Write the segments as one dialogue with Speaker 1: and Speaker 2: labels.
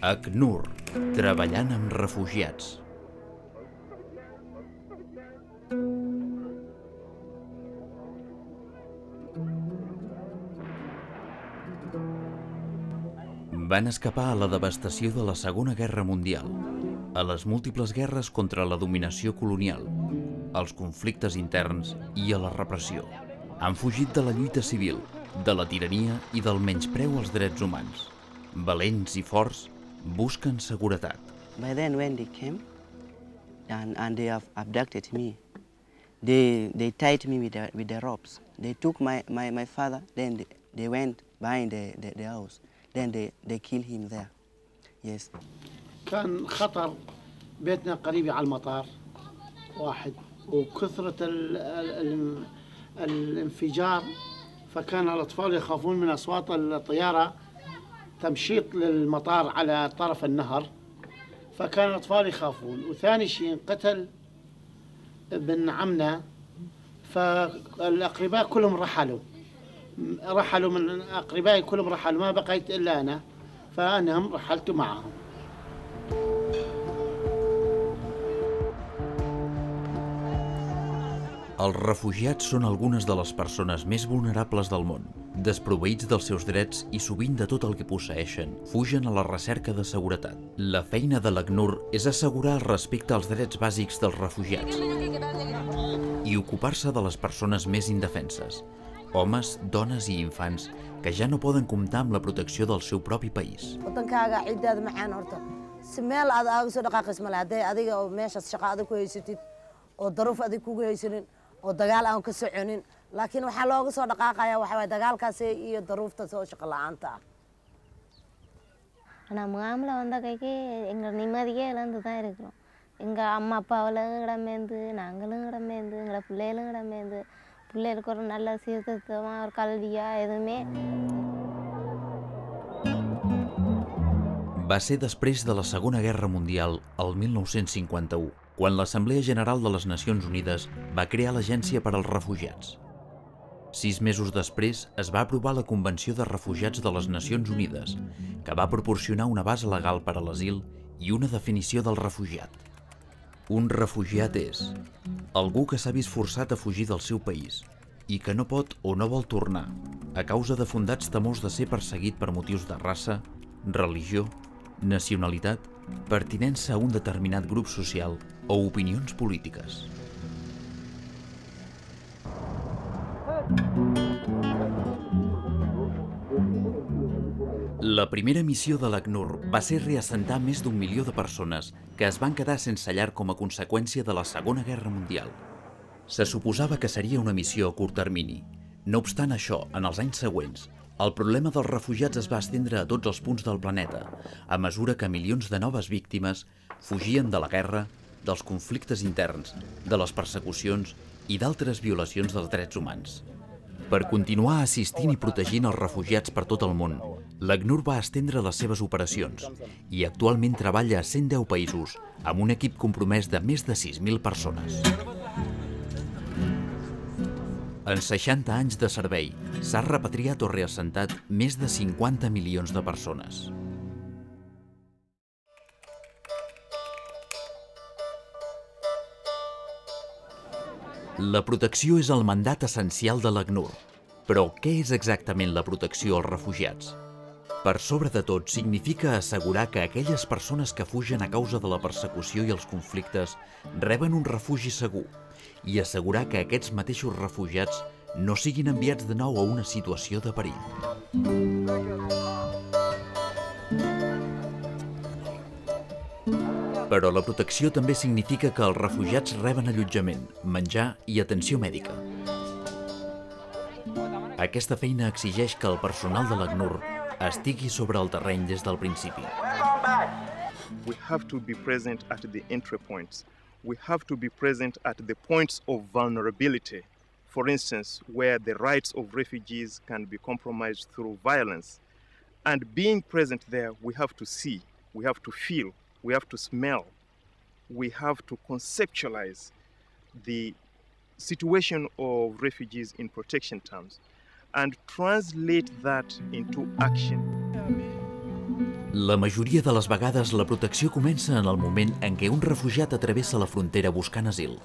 Speaker 1: ACNUR, treballant amb refugiats. Van escapar a la devastació de la Segona Guerra Mundial, a les múltiples guerres contra la dominació colonial, als conflictes interns i a la repressió. Han fugit de la lluita civil, de la tirania i del menyspreu als drets humans. Valents i forts, busquen seguretat.
Speaker 2: By then when they came and they have abducted me, they tied me with the ropes. They took my father, then they went behind the house. Then they killed him there. Yes.
Speaker 3: كان خطر بيتنا قريب على المطار واحد وكثرة الانفجار فكان الأطفال يخافون من أصوات الطيارة تمشيط للمطار على طرف النهر فكان الأطفال يخافون وثاني شيء قتل ابن عمنا فالأقرباء كلهم رحلوا من أقربائي كلهم رحلوا ما بقيت إلا أنا فأنا رحلت معهم.
Speaker 1: Els refugiats són algunes de les persones més vulnerables del món. Desproveïts dels seus drets i sovint de tot el que posseeixen, fugen a la recerca de seguretat. La feina de l'ACNUR és assegurar el respecte als drets bàsics dels refugiats i ocupar-se de les persones més indefenses, homes, dones i infants que ja no poden comptar amb la protecció del seu propi país.
Speaker 4: oo dagaal aan ka soconin laakiin waxa looga soo dhaqaaqaya waxa way dagaalkaas iyo daruufta soo shaqo la'aanta
Speaker 5: ana maamla wanda kayke enga nimadiyee lan da irukrom enga amma appavala ngidamendu naangal ngidamendu enga pullela ngidamendu pullela kor nalla sirthama or kalviya edume.
Speaker 1: Va ser després de la Segona Guerra Mundial, el 1951, quan l'Assemblea General de les Nacions Unides va crear l'Agència per als Refugiats. 6 mesos després es va aprovar la Convenció de Refugiats de les Nacions Unides, que va proporcionar una base legal per a l'asil i una definició del refugiat. Un refugiat és algú que s'ha vist forçat a fugir del seu país i que no pot o no vol tornar a causa de fundats temors de ser perseguit per motius de raça, religió, nacionalitat, pertinença a un determinat grup social o opinions polítiques. La primera missió de l'ACNUR va ser reassentar més d'1 milió de persones que es van quedar sense llar com a conseqüència de la Segona Guerra Mundial. Se suposava que seria una missió a curt termini. No obstant això, en els anys següents, el problema dels refugiats es va estendre a tots els punts del planeta, a mesura que milions de noves víctimes fugien de la guerra, dels conflictes interns, de les persecucions i d'altres violacions dels drets humans. Per continuar assistint i protegint els refugiats per tot el món, l'ACNUR va estendre les seves operacions i actualment treballa a 110 països amb un equip compromès de més de 6.000 persones. En 60 anys de servei, s'ha repatriat o reassentat més de 50 milions de persones. La protecció és el mandat essencial de l'ACNUR. Però què és exactament la protecció als refugiats? Per sobre de tot, significa assegurar que aquelles persones que fugen a causa de la persecució i els conflictes reben un refugi segur i assegurar que aquests mateixos refugiats no siguin enviats de nou a una situació de perill. Però la protecció també significa que els refugiats reben allotjament, menjar i atenció mèdica. Aquesta feina exigeix que el personal de l'ACNUR estigui sobre el terreny des del principi.
Speaker 6: We have to be present at the entry points. We have to be present at the points of vulnerability. For instance, where the rights of refugees can be compromised through violence. And being present there, we have to see, we have to feel, we have to smell, we have to conceptualize the situation of refugees in protection terms and translate that into action.
Speaker 1: La majoria de les vegades la protecció comença en el moment en què un refugiat travessa la frontera buscant asil.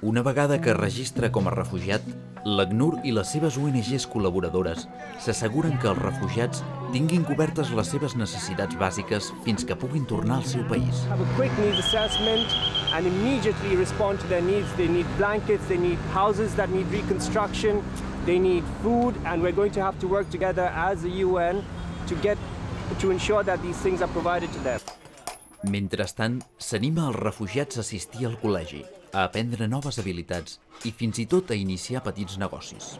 Speaker 1: Una vegada que es registra com a refugiat, l'ACNUR i les seves ONGs col·laboradores s'asseguren que els refugiats tinguin cobertes les seves necessitats bàsiques fins que puguin tornar al seu país.
Speaker 7: Have a quick needs assessment and immediately respond to their needs. They need blankets, they need houses that need reconstruction, they need food, and we're going to have to work together as the UN to ensure that these things are provided to them.
Speaker 1: Mentrestant, s'anima els refugiats a assistir al col·legi, a aprendre noves habilitats i fins i tot a iniciar petits negocis.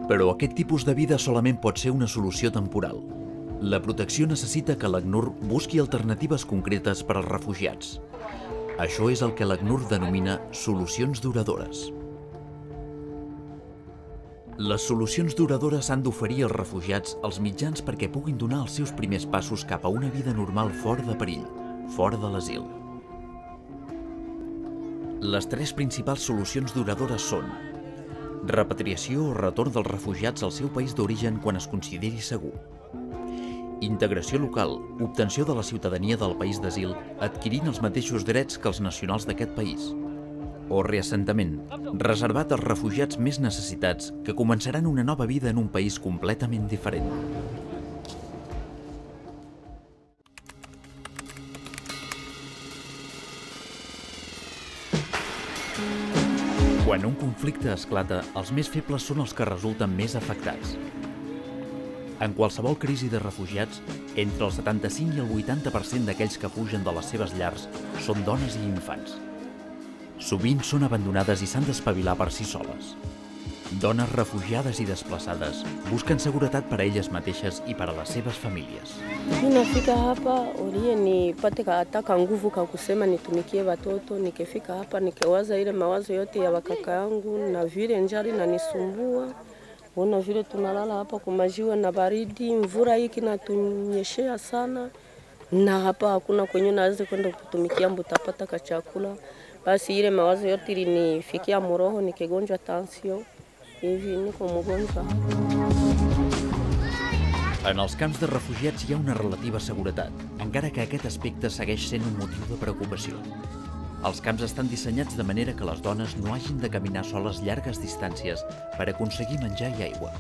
Speaker 1: Però aquest tipus de vida solament pot ser una solució temporal. La protecció necessita que l'ACNUR busqui alternatives concretes per als refugiats. Això és el que l'ACNUR denomina solucions duradores. Les solucions duradores han d'oferir als refugiats els mitjans perquè puguin donar els seus primers passos cap a una vida normal fora de perill, fora de l'asil. Les tres principals solucions duradores són repatriació o retorn dels refugiats al seu país d'origen quan es consideri segur, integració local, obtenció de la ciutadania del país d'asil adquirint els mateixos drets que els nacionals d'aquest país, o reassentament, reservat als refugiats més necessitats que començaran una nova vida en un país completament diferent. Quan un conflicte esclata, els més febles són els que resulten més afectats. En qualsevol crisi de refugiats, entre el 75 i el 80% d'aquells que fugen de les seves llars són dones i infants. Sovint són abandonades i s'han d'espavilar per si soles. Dones refugiades i desplaçades busquen seguretat per a elles mateixes i per a les seves famílies.
Speaker 8: Ninafika hapa ulie nipate hata nguvu ka kusema nitumikie watoto. Nikifika hapa nikiwaza ile mawazo yote ya wakaka yangu na vile njari inanisumbua. Ona vile tunalala hapa kumajiwa na baridi, mvura hii kinatunyeshea sana, na hapa hakuna kwenye naweza kwenda kutumikia mbutapata ka chakula. Basi ile mawazo yote ilinifikia mroho, nikigonjwa tension. Hivi niko mgonjwa.
Speaker 1: En els camps de refugiats hi ha una relativa seguretat, encara que aquest aspecte segueix sent un motiu de preocupació. Els camps estan dissenyats de manera que les dones no hagin de caminar soles llargues distàncies per aconseguir menjar i aigua.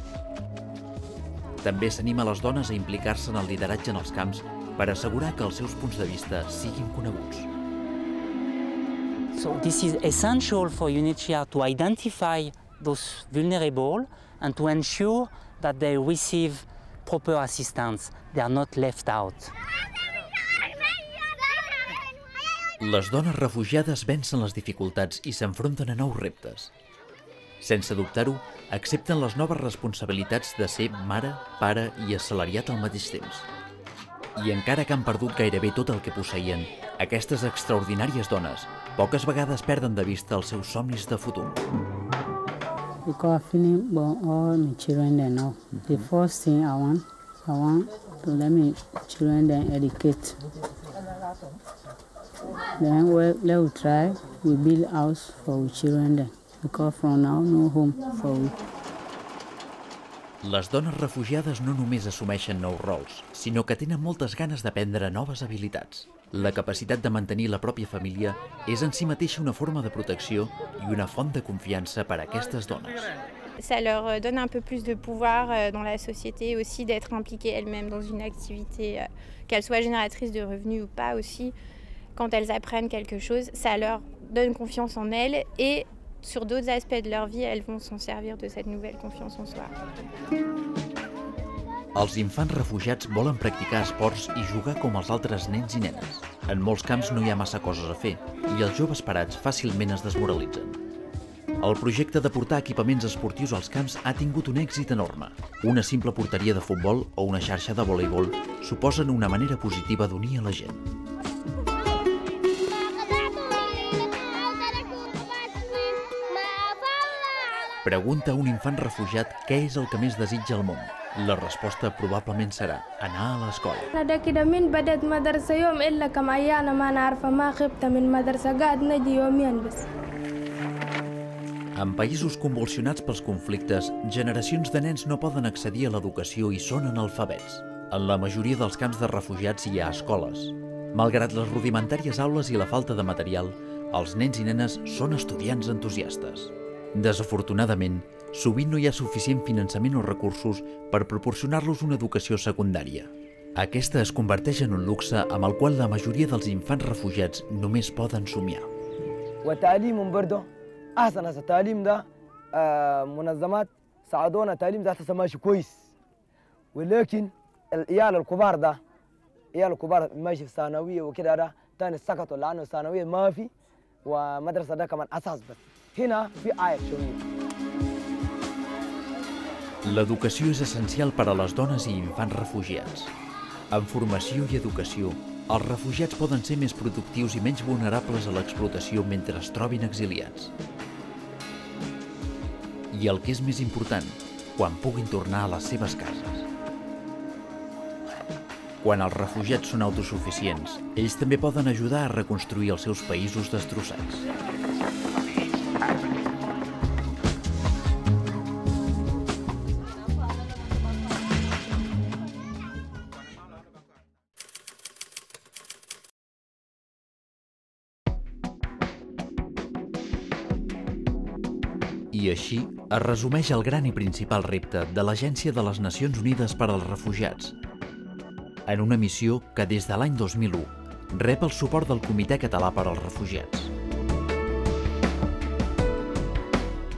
Speaker 1: També s'anima les dones a implicar-se en el lideratge en els camps per assegurar que els seus punts de vista siguin coneguts.
Speaker 9: So this is essential for UNHCR to identify those vulnerable and to ensure that they receive proper assistance. They are not left out.
Speaker 1: Les dones refugiades vencen les dificultats i s'enfronten a nous reptes. Sense dubtar-ho, accepten les noves responsabilitats de ser mare, pare i assalariat al mateix temps. I encara que han perdut gairebé tot el que posseïen, aquestes extraordinàries dones poques vegades perden de vista els seus somnis de futur.
Speaker 10: Because I feel all my children there now. The first thing I want to let my children then educate. Then we try, we build house for our children there. Because from now, no home for we.
Speaker 1: Les dones refugiades no només assumeixen nous rols, sinó que tenen moltes ganes d'aprendre noves habilitats. La capacitat de mantenir la pròpia família és en si mateixa una forma de protecció i una font de confiança per a aquestes dones.
Speaker 11: Ça leur donne un peu plus de pouvoir dans la société, aussi d'être impliquées elles-mêmes dans une activité, qu'elle soit génératrice de revenus ou pas aussi. Quand elles apprennent quelque chose, ça leur donne confiance en elles et sur d'autres aspects de leur vie, elles vont s'en servir de cette nouvelle confiance en soi.
Speaker 1: Els infants refugiats volen practicar esports i jugar com els altres nens i nenes. En molts camps no hi ha massa coses a fer i els joves parats fàcilment es desmoralitzen. El projecte de portar equipaments esportius als camps ha tingut un èxit enorme. Una simple porteria de futbol o una xarxa de voleibol suposen una manera positiva d'unir a la gent. Pregunta a un infant refugiat què és el que més desitja al món. La resposta probablement serà anar a l'escola.
Speaker 12: أنا كده من بدأت مدرسة يوم إلا كم أيام ما نعرف ما خبت من مدرسة قاعد نجي يومين بس.
Speaker 1: En països convulsionats pels conflictes, generacions de nens no poden accedir a l'educació i són analfabets. En la majoria dels camps de refugiats hi ha escoles. Malgrat les rudimentàries aules i la falta de material, els nens i nenes són estudiants entusiastes. Desafortunadament, sovint no hi ha suficient finançament o recursos per proporcionar-los una educació secundària. Aquesta es converteix en un luxe amb el qual la majoria dels infants refugiats només poden somiar.
Speaker 13: وتعليم برضه أحسن هذا التعليم ده منظمات ساعدونا التعليم ذاته ماشي كويس ولكن العيال الكبار ده عيال الكبار ماشي في ثانوية وكده ده تاني سقطوا لأنه الثانوية ما في ومدرسة ده كمان أساس بس هنا في عائق شوية.
Speaker 1: L'educació és essencial per a les dones i infants refugiats. Amb formació i educació, els refugiats poden ser més productius i menys vulnerables a l'explotació mentre es trobin exiliats. I el que és més important, quan puguin tornar a les seves cases. Quan els refugiats són autosuficients, ells també poden ajudar a reconstruir els seus països destrossats. I així es resumeix el gran i principal repte de l'Agència de les Nacions Unides per als Refugiats, en una missió que des de l'any 2001 rep el suport del Comitè Català per als Refugiats.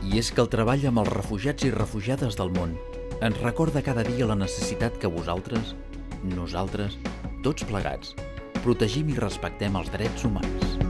Speaker 1: I és que el treball amb els refugiats i refugiades del món ens recorda cada dia la necessitat que vosaltres, nosaltres, tots plegats, protegim i respectem els drets humans.